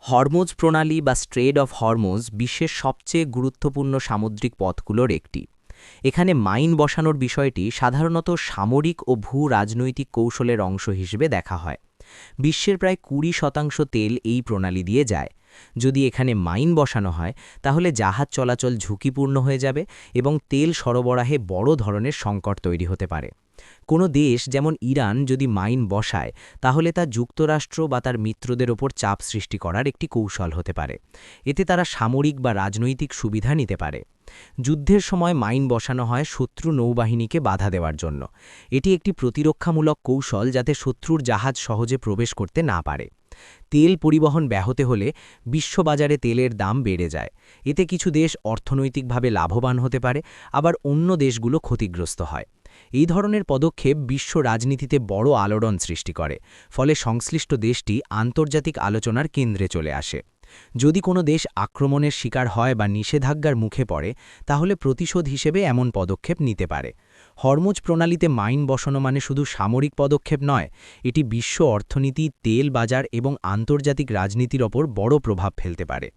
Hormuz প্রণালী বা strait of Hormuz বিশ্বের সবচেয়ে গুরুত্বপূর্ণ সামুদ্রিক পথগুলোর একটি। এখানে মাইন বসানোর বিষয়টি সাধারণত সামরিক ও ভূ রাজনৈতিক কৌশলের অংশ হিসেবে দেখা হয়। বিশ্বের প্রায় 20% তেল এই প্রণালী দিয়ে যায়। যদি এখানে মাইন বসানো হয় তাহলে জাহাজ চলাচল ঝুঁকিপূর্ণ হয়ে যাবে এবং তেল সরবরাহে বড় ধরনের সংকট তৈরি হতে পারে। কোনো দেশ যেমন ইরান যদি মাইন বসায় তাহলে তা যুক্তরাষ্ট্র বা তার মিত্রদের ওপর চাপ সৃষ্টি করার একটি কৌশল হতে পারে। এতে তারা সামরিক বা রাজনৈতিক সুবিধা নিতে পারে। যুদ্ধের সময় মাইন বসানো হয় শত্রু নৌবাহিনীকে বাধা দেওয়ার জন্য। এটি একটি প্রতিরক্ষামূলক কৌশল যাতে শত্রুর জাহাজ সহজে প্রবেশ করতে না পারে। তেল পরিবহন ব্যাহত হলে বিশ্ববাজারে তেলের দাম বেড়ে যায়। এতে কিছু দেশ অর্থনৈতিকভাবে লাভবান হতে পারে, আবার অন্য দেশগুলো ক্ষতিগ্রস্ত হয়। এই ধরনের পদক্ষেপ বিশ্ব রাজনীতিতে বড় আলোড়ন সৃষ্টি করে, ফলে সংশ্লিষ্ট দেশটি আন্তর্জাতিক আলোচনার কেন্দ্রে চলে আসে। যদি কোনো দেশ আক্রমণের শিকার হয় বা নিষেধাজ্ঞার মুখে পড়ে, তাহলে প্রতিশোধ হিসেবে এমন পদক্ষেপ নিতে পারে। হরমুজ প্রণালীতে মাইন বসানো মানে শুধু সামরিক পদক্ষেপ নয়, এটি বিশ্ব অর্থনীতি, তেল বাজার এবং আন্তর্জাতিক রাজনীতির ওপর বড় প্রভাব ফেলতে পারে।